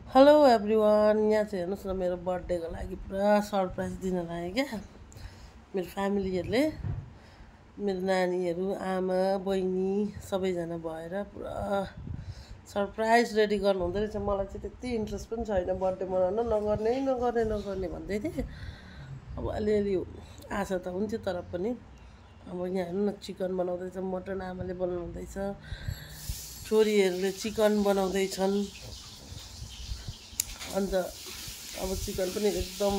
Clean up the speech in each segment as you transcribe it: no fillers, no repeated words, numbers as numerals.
Hello everyone. यहाँ चाहिँ हेर्नुहोस् न, मेरो बर्थडेको लागि पुरा सरप्राइज दिन लाग्यो क्या मेरो फ्यामिलीहरूले। मेरो नानीहरू, आमा, बहिनी सबैजना भएर पुरा सरप्राइज रेडी गर्नु हुँदो रहेछ। मलाई चाहिँ त्यति इन्ट्रेस्ट पनि छैन बर्थडे मनाउन, नगर्ने भन्दै थिएँ। अब अलिअलि आशा त हुन्थ्यो, तर पनि अब यहाँ हेर्नु न, चिकन बनाउँदैछ, मटन आमाले बनाउँदैछ, छोरीहरूले चिकन बनाउँदैछन्। अन्त अब चिकन पनि एकदम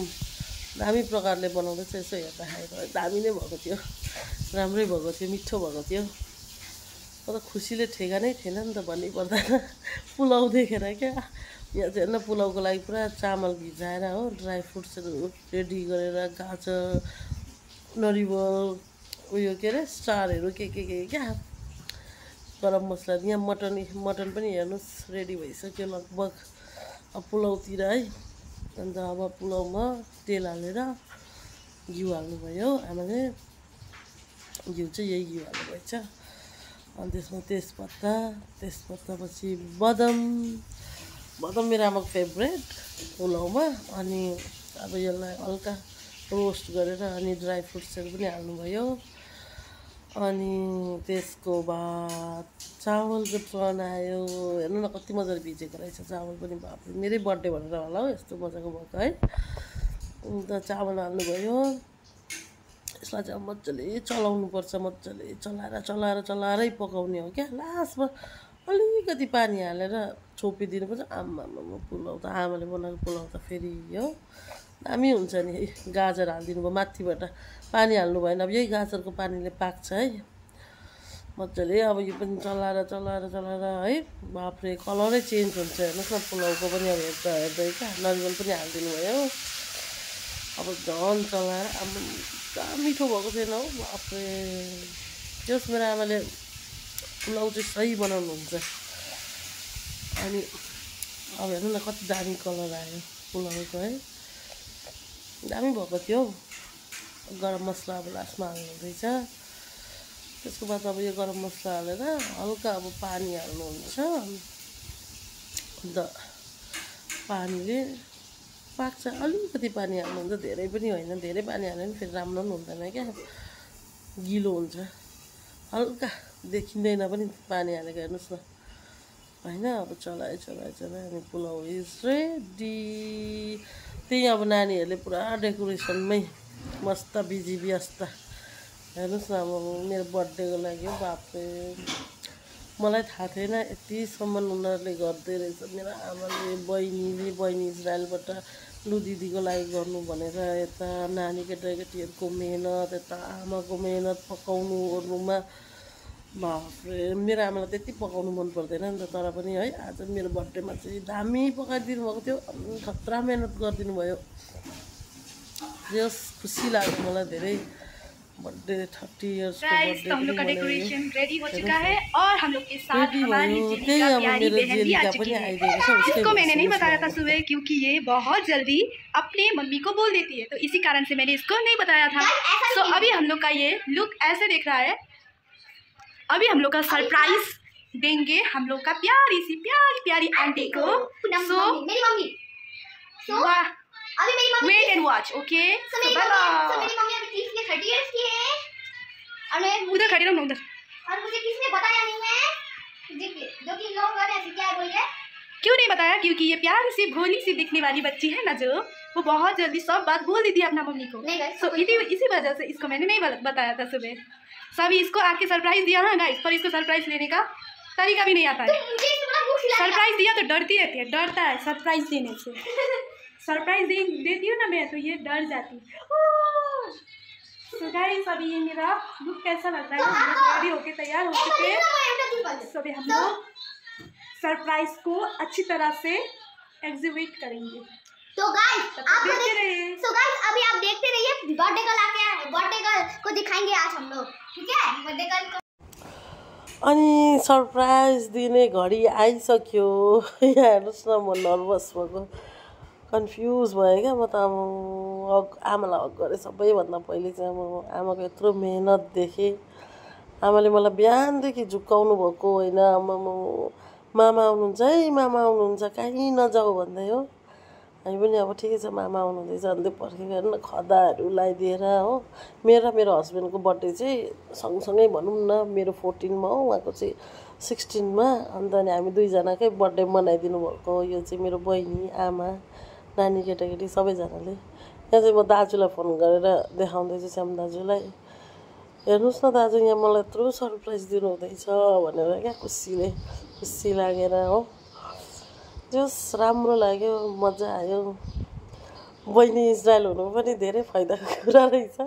दामी प्रकारले बनाउँदैछ। यसो हेर्दाखेरि दामी नै भएको थियो, राम्रै भएको थियो, मिठो भएको थियो। तर खुसीले ठेगानै थिएन नि त भन्नै पर्दैन पुलाउ देखेर क्या। यहाँ चाहिँ हेर्न, पुलाउको लागि पुरा चामल भिजाएर हो, ड्राई फ्रुट्सहरू रेडी गरेर, गाजर, नरिवल, उयो के अरे स्टारहरू के क्या, गरम मसला। यहाँ मटन पनि हेर्नुहोस् रेडी भइसक्यो लगभग। अब पुलाउतिर है। अन्त अब पुलाउमा तेल हालेर घिउ हाल्नुभयो आमाले। घिउ चाहिँ यही घिउ हाल्नुभएछ। अनि त्यसमा तेजपत्तापछि बदम मेरो आमाको फेभरेट पुलाउमा। अनि अब यसलाई हल्का रोस्ट गरेर अनि ड्राई फ्रुट्सहरू पनि हाल्नुभयो। अनि त्यसको बाद चावलको टर्न आयो। हेर्नु न कति मजाले भिजेको रहेछ चामल पनि। बाफरे, मेरै बर्थडे भनेर होला हौ यस्तो मजाको भएको है। अन्त चामल हाल्नुभयो। यसलाई चाहिँ अब मजाले चलाउनुपर्छ, मजाले चलाएरै पकाउने हो क्या। लास्टमा अलिकति पानी हालेर छोपिदिनुपर्छ। आम्मामा, पुलाउ त आमाले बनाएको पुलाउ त फेरि हो दामी हुन्छ नि। गाजर हालिदिनु भयो माथिबाट, पानी हाल्नु भएन। अब यही गाजरको पानीले पाक्छ है मजाले। अब यो पनि चलाएर है, बाफ्रे कलरै चेन्ज हुन्छ। हेर्नुहोस् न पुलाउको पनि अब हेर्दै क्या। नरिवल पनि हालिदिनु भयो। अब झन् चलाएर अब मिठो भएको छैन हौ बाफ्रे। त्यस मेरो आमाले पुलाउ चाहिँ सही बनाउनुहुन्छ। अनि अब हेर्नु न कति दामी कलर आयो पुलाउको है, दामी भएको थियो। गरम मसला अब लास्टमा हाल्नु हुँदैछ। त्यसको बाद अब यो गरम मसला हालेर हल्का अब पानी हाल्नुहुन्छ। अन्त पानीले पाक्छ। अलिकति पानी हाल्नुहुन्छ, धेरै पनि होइन। धेरै पानी हाल्यो भने फेरि राम्रो पनि हुँदैन क्या, गिलो हुन्छ। हल्का देखिँदैन पनि पानी हालेको, हेर्नुहोस् न होइन। अब चलाए अनि पुलाउ इज रेडी। त्यही अब नानीहरूले पुरा डेकोरेसनमै मस्त बिजी व्यस्त। हेर्नुहोस् न, अब मेरो बर्थडेको लागि हो। बाफ्रे, मलाई थाहा थिएन यतिसम्म उनीहरूले गर्दै रहेछ। मेरो आमाले, बहिनी इजरायलबाट लु दिदीको लागि गर्नु भनेर, यता नानी केटाकेटीहरूको मेहनत, यता आमाको मेहनत पकाउनु ओर्नुमा। बाफ्रे, मेरो आमालाई त्यति पकाउनु मन पर्दैन नि त, तर पनि है आज मेरो बर्थडेमा चाहिँ दामी पकाइदिनु भएको थियो। खतरा मेहनत गरिदिनु भयो। जस खुसी लाग्यो मलाई धेरै। बर्थडे 30 इयर्स को बर्थडे हम लोग का डेकोरेशन रेडी हो चुका है और हम लोग के साथ हमारी जेलिका प्यारी बहन भी आ चुकी है। इसको मैंने नहीं बताया था सुबह, क्योंकि ये बहुत जल्दी अपने मम्मी को बोल देती है, तो इसी कारण से मैंने इसको नहीं बताया था। तो अभी हम लोग का ये लुक ऐसे दिख रहा है। अभी हम लोग का सरप्राइज देंगे हम लोग का प्यारी आंटी को। Wait and watch, okay. मेरी मम्मी अभी 30 के 30 इयर्स की है और मैं उधर खड़ी रहूं उधर। और मुझे किसने बताया नहीं है जो कि लोग ऐसे क्या बोल रहे। क्यों नहीं बताया? क्योंकि ये प्यारी सी भोली सी दिखने वाली बच्ची है ना, जो वो बहुत जल्दी सब बात बोल देती है अपना मम्मी को। तो इसी वजह से इसको मैंने नहीं बताया था सुबह। सभी इसको आके सरप्राइज दिया ना गाइस, पर इसको सरप्राइज लेने का तरीका भी नहीं आता है। सरप्राइज दिया तो डरती रहती है, डरता है सरप्राइज देने से। सरप्राइज देती हूँ ना मैं, तो ये डर जाती है। तो गाइस, अभी ये मेरा लुक कैसा लग रहा है, रेडी होके तैयार हो चुके हैं सभी। हम लोग सरप्राइज को अच्छी तरह से एग्जीक्यूट करेंगे। तो गाइस अभी आप देखते रहिए। बर्थडे गर्ल आके बर्थडे गर्ल को दिखाएंगे आज हम लोग, ठीक है? बर्थडे गर्ल को अनि सरप्राइज दिने घडी आइसक्यो। यहाँ हेर्नुहोस् न, म नर्भस भएको, कन्फ्युज भयो क्या। म त अब आमालाई हक गरेँ सबैभन्दा पहिले चाहिँ। अब आमाको यत्रो मेहनत देखेँ। आमाले मलाई बिहानदेखि झुक्काउनु भएको होइन। मामा आउनुहुन्छ है, मामा आउनुहुन्छ, कहीँ नजाऊ भन्दै हो। हामी पनि अब ठिकै छ, मामा आउनुहुँदैछ अन्त पर्खिएर न खदाहरू लगाइदिएर हो। मेरो हस्बेन्डको बर्थडे चाहिँ सँगसँगै भनौँ न, मेरो 14 हो, उहाँको चाहिँ 16 अन्त अनि हामी दुईजनाकै बर्थडे मनाइदिनु भएको। यो चाहिँ मेरो बहिनी, आमा, नानी, केटाकेटी सबैजनाले। यहाँ चाहिँ म दाजुलाई फोन गरेर देखाउँदैछु, श्याम दाजुलाई। हेर्नुहोस् न दाजु, यहाँ मलाई यत्रो सरप्राइज दिनुहुँदैछ भनेर क्या, खुसी लागेर हो। जस राम्रो लाग्यो, मजा आयो। बहिनी इजरायल हुनु पनि धेरै फाइदाको कुरा रहेछ।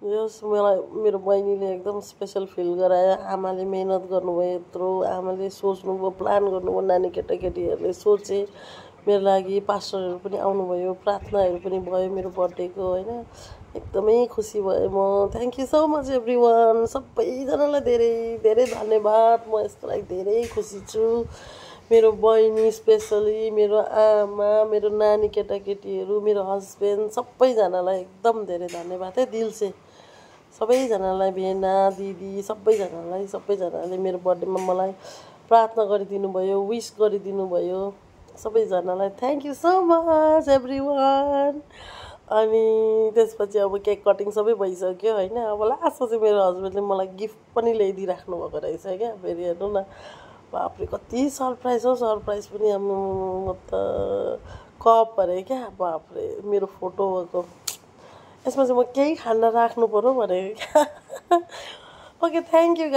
जस मलाई मेरो बहिनीले एकदम स्पेसल फिल गरायो। आमाले मेहनत गर्नुभयो यत्रो, आमाले सोच्नुभयो, प्लान गर्नुभयो, नानी केटाकेटीहरूले सोचे मेरो लागि। पास्टरहरू पनि आउनुभयो, प्रार्थनाहरू पनि भयो मेरो बर्थडेको होइन। एकदमै खुसी भएँ म। Thank you so much everyone. सबैजनालाई धेरै धेरै धन्यवाद। म यसको लागि धेरै खुसी छु। मेरो बहिनी स्पेसली, मेरो आमा, मेरो नानी केटाकेटीहरू, मेरो हस्बेन्ड, सबैजनालाई एकदम धेरै धन्यवाद है, दिल से। सबैजनालाई, भेना दिदी सबैजनाले मेरो बर्थडेमा मलाई प्रार्थना गरिदिनु भयो, विस गरिदिनु भयो। सबैजनालाई thank you so much everyone. अनि त्यसपछि अब केक कटिङ सबै भइसक्यो होइन। अब लास्टमा चाहिँ मेरो हस्बेन्डले मलाई गिफ्ट पनि ल्याइदिइराख्नु भएको रहेछ क्या। फेरि हेर्नु न, बापरे कति सरप्राइज हो। सरप्राइज पनि अब म त कप अरे क्या, बापरे मेरो फोटो भएको। यसमा चाहिँ म केही खाना राख्नु पर्यो भनेको क्या। Okay, thank you.